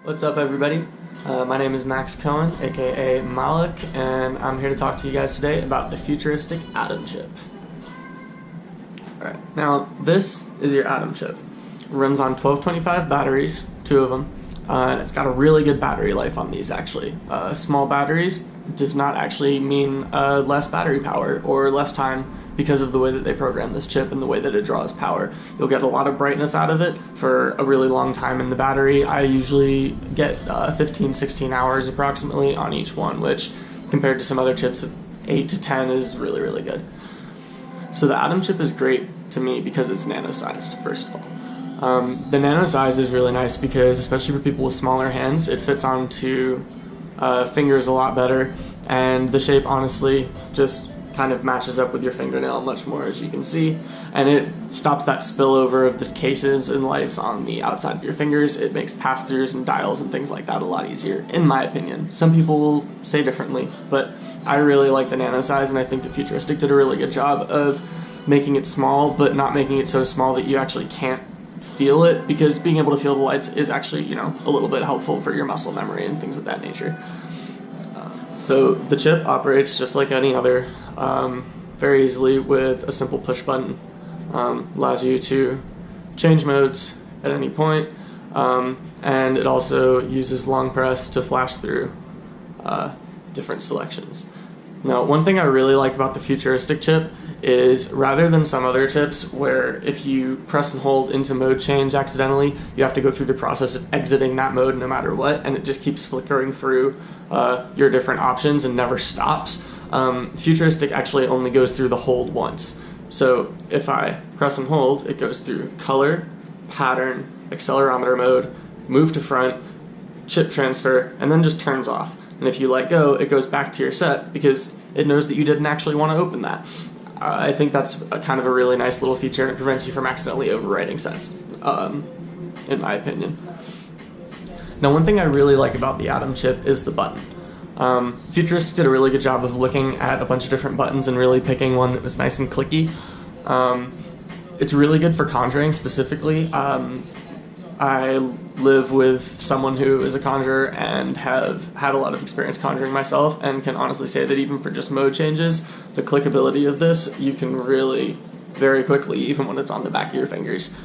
What's up, everybody? My name is Max Cohen, aka Malik, and I'm here to talk to you guys today about the Futuristic Atom Chip. Alright, now this is your Atom Chip. It runs on 1225 batteries, 2 of them, and it's got a really good battery life on these actually. Small batteries does not actually mean less battery power or less time because of the way that they program this chip and the way that it draws power. You'll get a lot of brightness out of it for a really long time in the battery. I usually get 15-16 hours approximately on each one, which compared to some other chips, 8 to 10 is really, really good. So the Atom Chip is great to me because it's nano-sized, first of all. The nano-sized is really nice because, especially for people with smaller hands, it fits onto fingers a lot better, and the shape honestly just kind of matches up with your fingernail much more, as you can see, and it stops that spillover of the cases and lights on the outside of your fingers. It makes pass-throughs and dials and things like that a lot easier, in my opinion. Some people will say differently, but I really like the nano size, and I think that Futuristic did a really good job of making it small, but not making it so small that you actually can't feel it, because being able to feel the lights is actually, you know, a little bit helpful for your muscle memory and things of that nature. So the chip operates just like any other, very easily with a simple push button. Allows you to change modes at any point, and it also uses long press to flash through different selections. Now, one thing I really like about the Futuristic chip is, rather than some other chips where if you press and hold into mode change accidentally, you have to go through the process of exiting that mode no matter what, and it just keeps flickering through your different options and never stops. Futuristic actually only goes through the hold once. So if I press and hold, it goes through color, pattern, accelerometer mode, move to front, chip transfer, and then just turns off. And if you let go, it goes back to your set because it knows that you didn't actually want to open that. I think that's kind of a really nice little feature, and it prevents you from accidentally overwriting sets, in my opinion. Now, one thing I really like about the Atom Chip is the button. Futuristic did a really good job of looking at a bunch of different buttons and really picking one that was nice and clicky. It's really good for conjuring specifically. I live with someone who is a conjurer and have had a lot of experience conjuring myself, and can honestly say that even for just mode changes, the clickability of this, you can really very quickly, even when it's on the back of your fingers.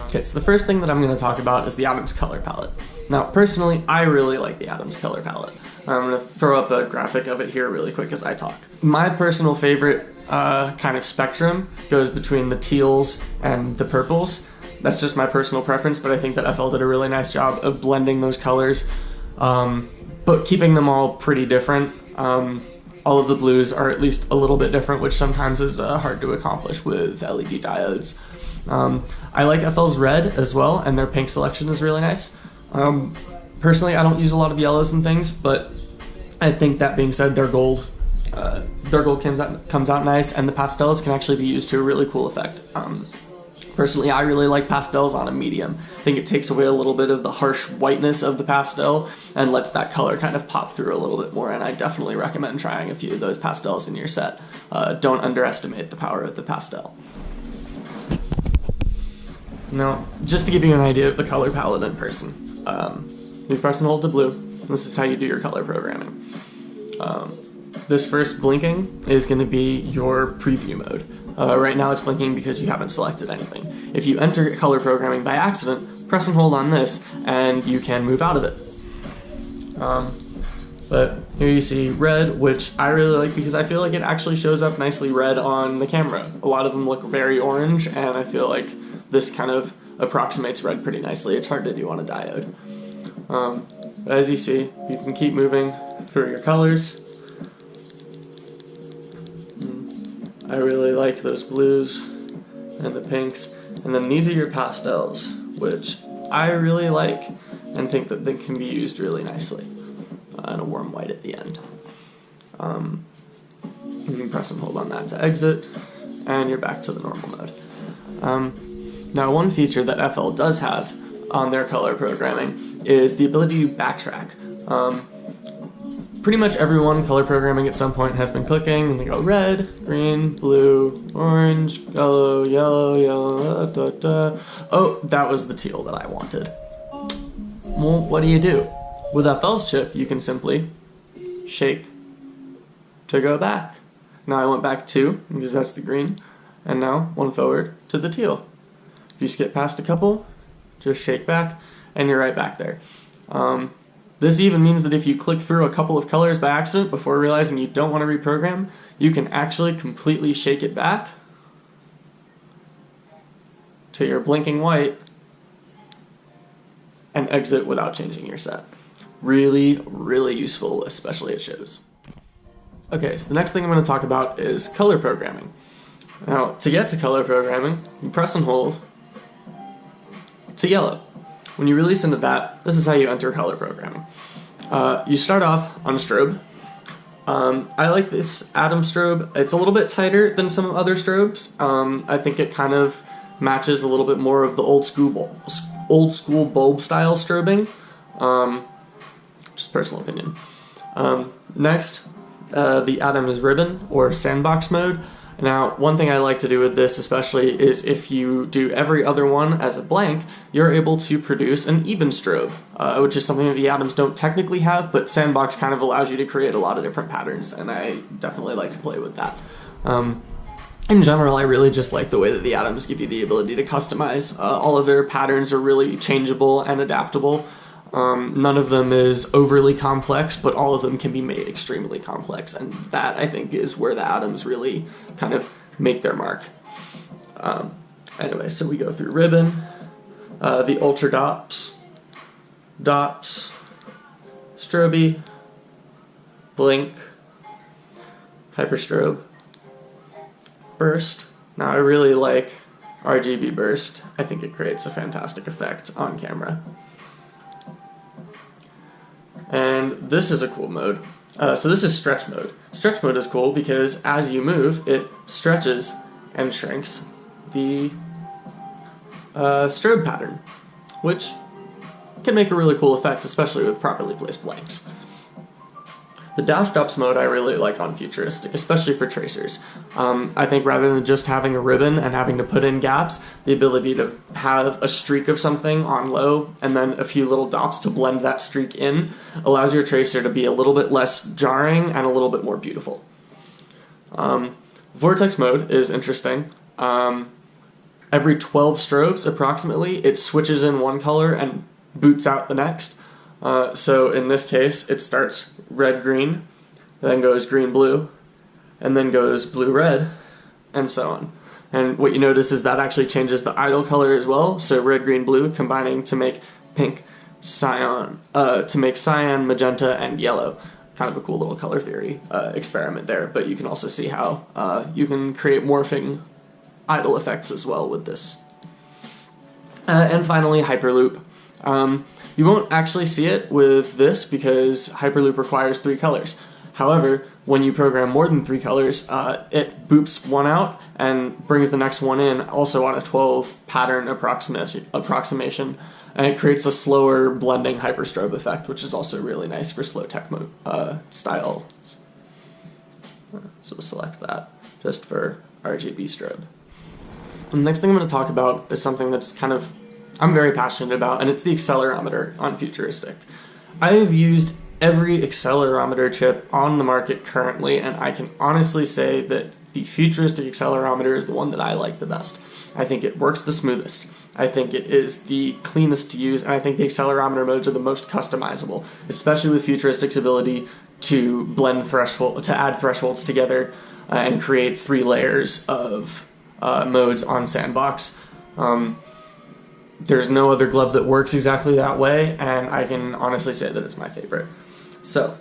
Okay, so the first thing that I'm going to talk about is the Atom's color palette. Now, personally, I really like the Atom's color palette. I'm going to throw up a graphic of it here really quick as I talk. My personal favorite kind of spectrum goes between the teals and the purples. That's just my personal preference, but I think that FL did a really nice job of blending those colors, but keeping them all pretty different. All of the blues are at least a little bit different, which sometimes is hard to accomplish with LED diodes. I like FL's red as well, and their pink selection is really nice. Personally, I don't use a lot of yellows and things, but I think that being said, their gold comes out nice, and the pastels can actually be used to a really cool effect. Personally, I really like pastels on a medium. I think it takes away a little bit of the harsh whiteness of the pastel and lets that color kind of pop through a little bit more, and I definitely recommend trying a few of those pastels in your set. Don't underestimate the power of the pastel. Now, just to give you an idea of the color palette in person, you press and hold to blue. This is how you do your color programming. This first blinking is going to be your preview mode. Right now it's blinking because you haven't selected anything. If you enter color programming by accident, press and hold on this and you can move out of it. But here you see red, which I really like because I feel like it actually shows up nicely red on the camera. A lot of them look very orange, and I feel like this kind of approximates red pretty nicely. It's hard to do on a diode. But as you see, you can keep moving through your colors. I really like those blues and the pinks. And then these are your pastels, which I really like and think that they can be used really nicely. And a warm white at the end. You can press and hold on that to exit, and you're back to the normal mode. Now, one feature that FL does have on their color programming is the ability to backtrack. Pretty much everyone color programming at some point has been clicking, and they go red, green, blue, orange, yellow, yellow, yellow, da, da, da. Oh, that was the teal that I wanted. Well, what do? With FL's chip, you can simply shake to go back. Now I went back 2, because that's the green, and now 1 forward to the teal. If you skip past a couple, just shake back, and you're right back there. This even means that if you click through a couple of colors by accident before realizing you don't want to reprogram, you can actually completely shake it back to your blinking white and exit without changing your set. Really, really useful, especially at shows. Okay, so the next thing I'm going to talk about is color programming. Now, to get to color programming, you press and hold to yellow. When you release into that, this is how you enter color programming. You start off on strobe. I like this Atom strobe. It's a little bit tighter than some other strobes. I think it kind of matches a little bit more of the old school bulb style strobing. Just personal opinion. Next, the Atom is ribbon or sandbox mode. Now, one thing I like to do with this especially is if you do every other one as a blank, you're able to produce an even strobe, which is something that the Atoms don't technically have, but Sandbox kind of allows you to create a lot of different patterns, and I definitely like to play with that. In general, I really just like the way that the Atoms give you the ability to customize. All of their patterns are really changeable and adaptable. None of them is overly complex, but all of them can be made extremely complex, and that, I think, is where the Atoms really kind of make their mark. Anyway, so we go through ribbon, the ultra dots, strobe, blink, hyperstrobe, burst. Now I really like RGB burst. I think it creates a fantastic effect on camera. And this is a cool mode. So this is stretch mode. Stretch mode is cool because as you move, it stretches and shrinks the strobe pattern, which can make a really cool effect, especially with properly placed blanks. The dash dots mode I really like on Futuristic, especially for tracers. I think rather than just having a ribbon and having to put in gaps, the ability to have a streak of something on low and then a few little dots to blend that streak in allows your tracer to be a little bit less jarring and a little bit more beautiful. Vortex mode is interesting. Every 12 strobes, approximately, it switches in one color and boots out the next. So in this case, it starts red-green, then goes green-blue, and then goes blue-red, and so on. And what you notice is that actually changes the idle color as well, so red-green-blue combining to make pink, cyan, magenta, and yellow. Kind of a cool little color theory experiment there, but you can also see how you can create morphing idle effects as well with this. And finally, Hyperloop. You won't actually see it with this because Hyperloop requires 3 colors. However, when you program more than 3 colors, it boops one out and brings the next one in, also on a 12 pattern approximation, and it creates a slower blending hyperstrobe effect, which is also really nice for slow tech style. So we'll select that just for RGB strobe. And the next thing I'm going to talk about is something that's kind of I'm very passionate about, and it's the accelerometer on Futuristic. I have used every accelerometer chip on the market currently, and I can honestly say that the Futuristic accelerometer is the one that I like the best. I think it works the smoothest. I think it is the cleanest to use, and I think the accelerometer modes are the most customizable, especially with Futuristic's ability to add thresholds together and create 3 layers of modes on Sandbox. There's no other glove that works exactly that way, and I can honestly say that it's my favorite. So,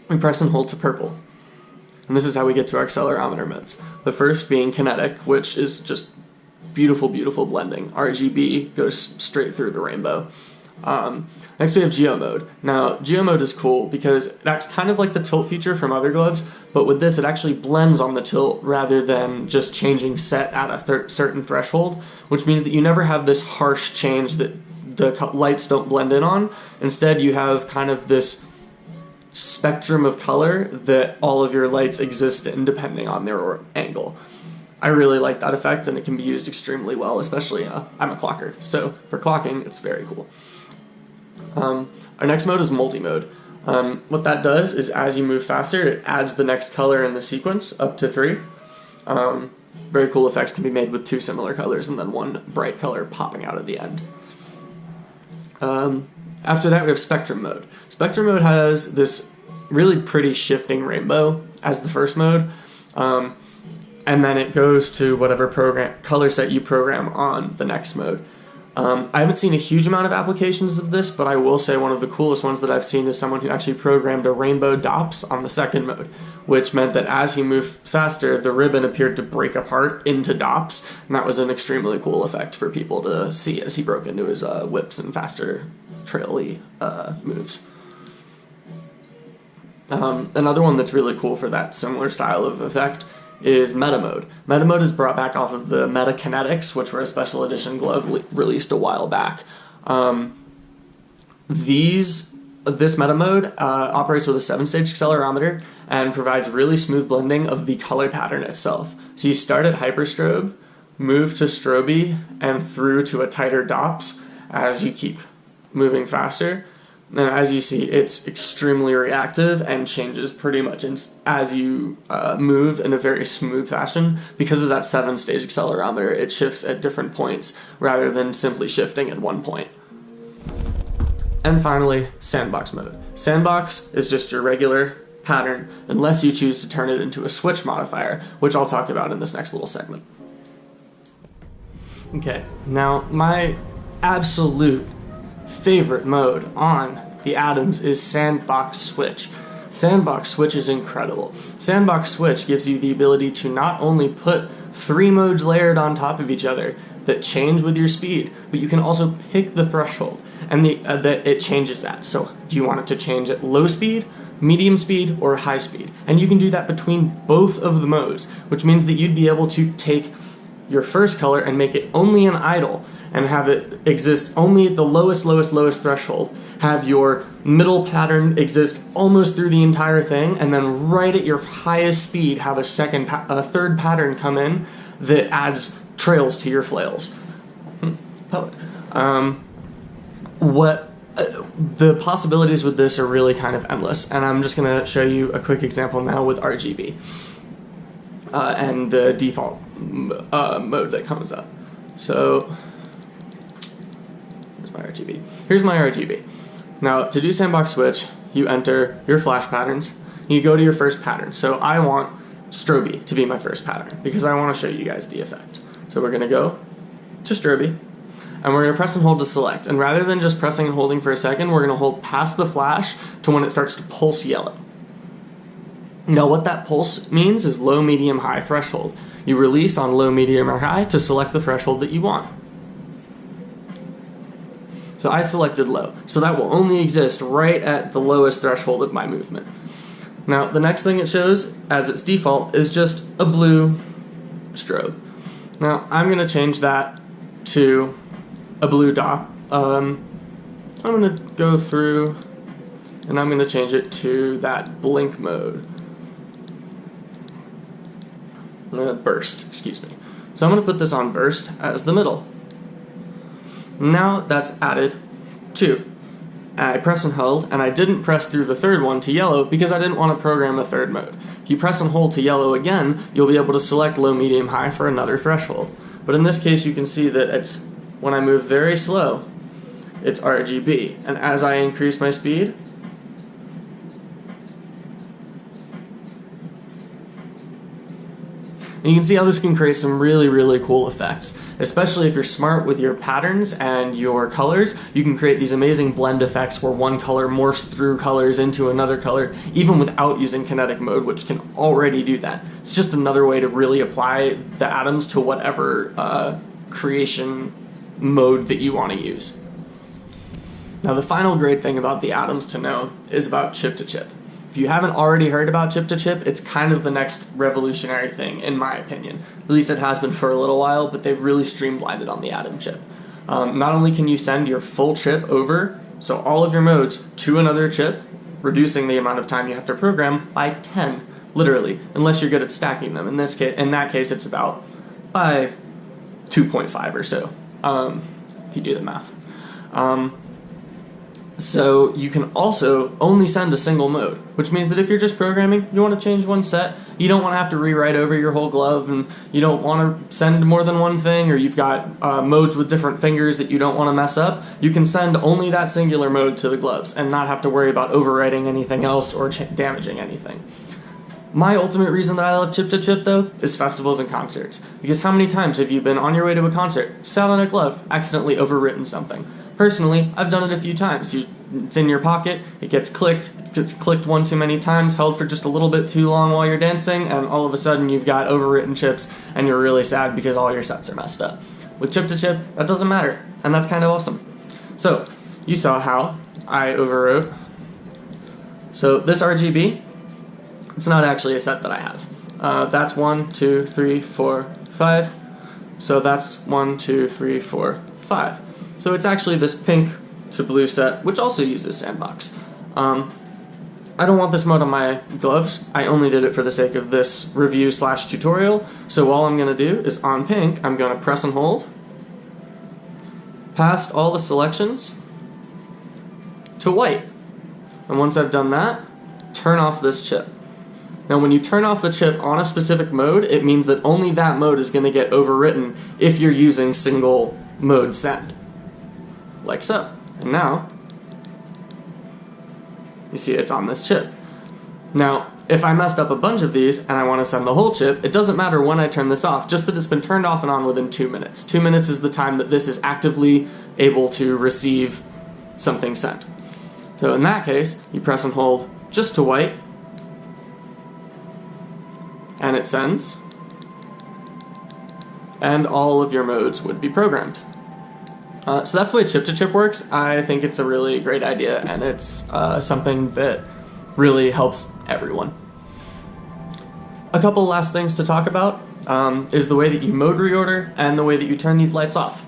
we press and hold to purple. And this is how we get to our accelerometer modes. The first being kinetic, which is just beautiful, beautiful blending. RGB goes straight through the rainbow. Next we have Geo Mode. Now, Geo Mode is cool because that's kind of like the tilt feature from other gloves, but with this it actually blends on the tilt rather than just changing set at a certain threshold, which means that you never have this harsh change that the lights don't blend in on. Instead, you have kind of this spectrum of color that all of your lights exist in depending on their angle. I really like that effect, and it can be used extremely well, especially I'm a clocker, so for clocking it's very cool. Our next mode is multi-mode. What that does is as you move faster, it adds the next color in the sequence up to 3. Very cool effects can be made with 2 similar colors and then 1 bright color popping out at the end. After that we have spectrum mode. Spectrum mode has this really pretty shifting rainbow as the first mode, and then it goes to whatever color set you program on the next mode. I haven't seen a huge amount of applications of this, but I will say one of the coolest ones that I've seen is someone who actually programmed a rainbow dots on the second mode, which meant that as he moved faster, the ribbon appeared to break apart into dots, and that was an extremely cool effect for people to see as he broke into his whips and faster traily moves. Another one that's really cool for that similar style of effect is Meta Mode. Meta Mode is brought back off of the Meta Kinetics, which were a special edition glove released a while back. This Meta Mode operates with a 7-stage accelerometer and provides really smooth blending of the color pattern itself. So you start at hyperstrobe, move to strobe, and through to a tighter dots as you keep moving faster. And as you see, it's extremely reactive and changes pretty much as you move in a very smooth fashion. Because of that 7-stage accelerometer, it shifts at different points rather than simply shifting at one point. And finally, sandbox mode. Sandbox is just your regular pattern unless you choose to turn it into a switch modifier, which I'll talk about in this next little segment. Okay, now my absolute favorite mode on the Atoms is Sandbox Switch. Sandbox Switch is incredible. Sandbox Switch gives you the ability to not only put 3 modes layered on top of each other that change with your speed, but you can also pick the threshold, and that it changes that. So do you want it to change at low speed, medium speed, or high speed? And you can do that between both of the modes, which means that you'd be able to take your first color and make it only an idle, and have it exist only at the lowest threshold, have your middle pattern exist almost through the entire thing, and then right at your highest speed have a third pattern come in that adds trails to your flails. Poet. The possibilities with this are really kind of endless, and I'm just going to show you a quick example now with RGB and the default mode that comes up. So here's my RGB. Now to do Sandbox Switch, you enter your flash patterns, you go to your first pattern. So I want strobe to be my first pattern because I want to show you guys the effect. So we're going to go to strobe, and we're going to press and hold to select. And rather than just pressing and holding for a second, we're going to hold past the flash to when it starts to pulse yellow. Now what that pulse means is low, medium, high threshold. You release on low, medium, or high to select the threshold that you want. So I selected low, so that will only exist right at the lowest threshold of my movement. Now the next thing it shows as its default is just a blue strobe. Now I'm going to change that to a blue dot. I'm going to go through and I'm going to change it to that blink mode. Burst, excuse me. So I'm going to put this on burst as the middle. Now that's added 2. I press and hold, and I didn't press through the third one to yellow because I didn't want to program a third mode. If you press and hold to yellow again, you'll be able to select low, medium, high for another threshold. But in this case you can see that it's, when I move very slow, it's RGB, and as I increase my speed, and you can see how this can create some really cool effects. Especially if you're smart with your patterns and your colors, you can create these amazing blend effects where one color morphs through colors into another color, even without using kinetic mode, which can already do that. It's just another way to really apply the atoms to whatever creation mode that you want to use. Now the final great thing about the atoms to know is about chip-to-chip. If you haven't already heard about chip-to-chip, it's kind of the next revolutionary thing, in my opinion. At least it has been for a little while, but they've really streamlined it on the Atom chip. Not only can you send your full chip over, so all of your modes, to another chip, reducing the amount of time you have to program by 10, literally, unless you're good at stacking them. In that case, it's about by 2.5 or so, if you do the math. So you can also only send a single mode, which means that if you're just programming, you want to change one set, you don't want to have to rewrite over your whole glove, and you don't want to send more than one thing, or you've got modes with different fingers that you don't want to mess up, you can send only that singular mode to the gloves and not have to worry about overwriting anything else or damaging anything. My ultimate reason that I love chip-to-chip, though, is festivals and concerts. Because how many times have you been on your way to a concert, sat on a glove, accidentally overwritten something? Personally, I've done it a few times. It's in your pocket, it gets clicked one too many times, held for just a little bit too long while you're dancing, and all of a sudden you've got overwritten chips, and you're really sad because all your sets are messed up. With chip-to-chip, that doesn't matter, and that's kind of awesome. So, you saw how I overwrote. So this RGB, it's not actually a set that I have. That's 1, 2, 3, 4, 5. So that's 1, 2, 3, 4, 5. So it's actually this pink to blue set, which also uses sandbox. I don't want this mode on my gloves. I only did it for the sake of this review/tutorial. So all I'm going to do is on pink, I'm going to press and hold past all the selections to white. And once I've done that, turn off this chip. Now when you turn off the chip on a specific mode, it means that only that mode is going to get overwritten if you're using single mode send. Like so. And now, you see it's on this chip. Now, if I messed up a bunch of these and I want to send the whole chip, it doesn't matter when I turn this off, just that it's been turned off and on within 2 minutes. 2 minutes is the time that this is actively able to receive something sent. So in that case, you press and hold just to white, and it sends, and all of your modes would be programmed. So that's the way chip-to-chip works. I think it's a really great idea, and it's something that really helps everyone. A couple last things to talk about is the way that you mode reorder and the way that you turn these lights off.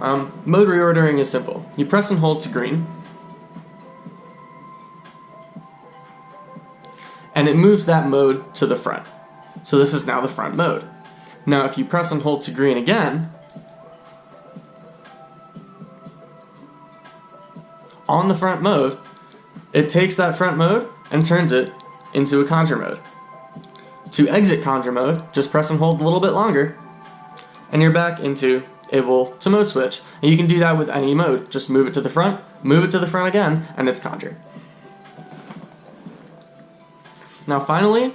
Mode reordering is simple. You press and hold to green, and it moves that mode to the front. So this is now the front mode. Now if you press and hold to green again, on the front mode, it takes that front mode and turns it into a conjure mode. To exit conjure mode, just press and hold a little bit longer, and you're back into able to mode switch. And you can do that with any mode. Just move it to the front again, and it's conjure. Now finally,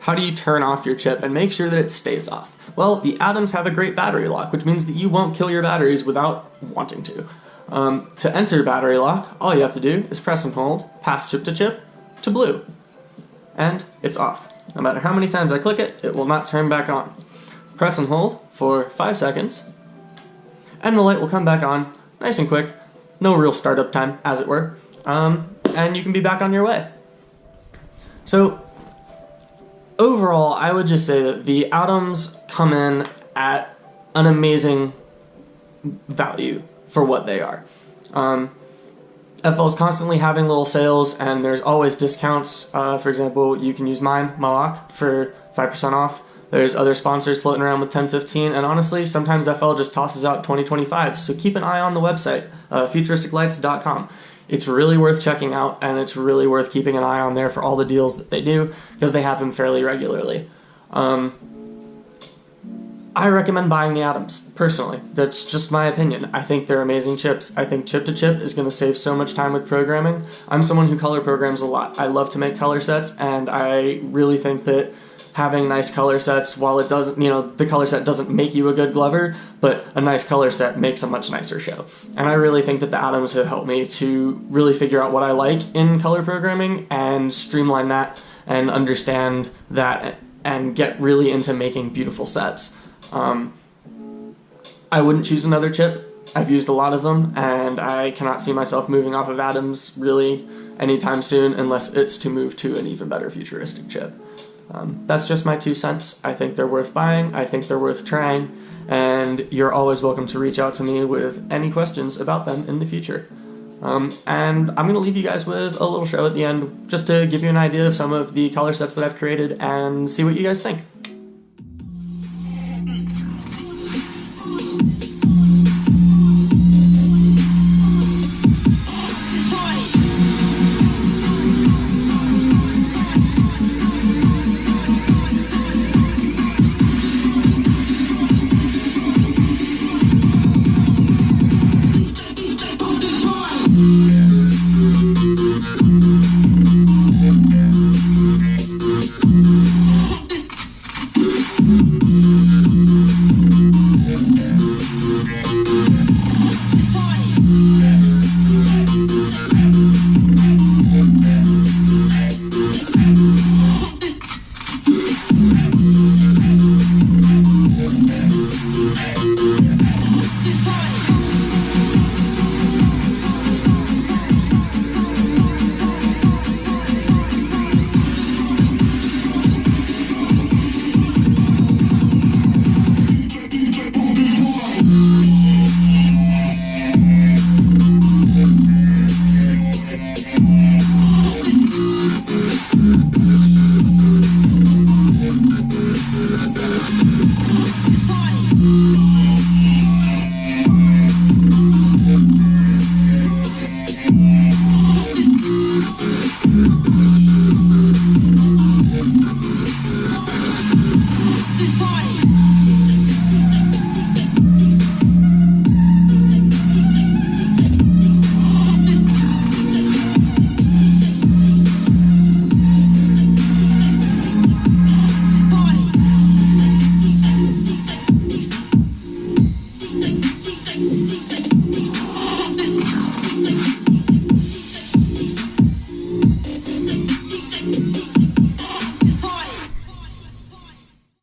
how do you turn off your chip and make sure that it stays off? Well, the atoms have a great battery lock, which means that you won't kill your batteries without wanting to. To enter battery lock, all you have to do is press and hold past chip to blue, and it's off. No matter how many times I click it, it will not turn back on. Press and hold for 5 seconds, and the light will come back on nice and quick, no real startup time, as it were, and you can be back on your way. So overall, I would just say that the atoms come in at an amazing value for what they are. FL is constantly having little sales, and there's always discounts. For example, you can use mine, Malak, for 5% off. There's other sponsors floating around with 10-15, and honestly, sometimes FL just tosses out 20-25, so keep an eye on the website, futuristiclights.com. It's really worth checking out, and it's really worth keeping an eye on there for all the deals that they do, because they happen fairly regularly. I recommend buying the atoms, personally. That's just my opinion. I think they're amazing chips. I think chip-to-chip is going to save so much time with programming. I'm someone who color programs a lot. I love to make color sets, and I really think that having nice color sets, while it doesn't, the color set doesn't make you a good glover, but a nice color set makes a much nicer show. And I really think that the atoms have helped me to really figure out what I like in color programming and streamline that and understand that and get really into making beautiful sets. I wouldn't choose another chip. I've used a lot of them, and I cannot see myself moving off of atoms really anytime soon unless it's to move to an even better futuristic chip. That's just my 2 cents. I think they're worth buying, I think they're worth trying, and you're always welcome to reach out to me with any questions about them in the future. And I'm going to leave you guys with a little show at the end just to give you an idea of some of the color sets that I've created and see what you guys think.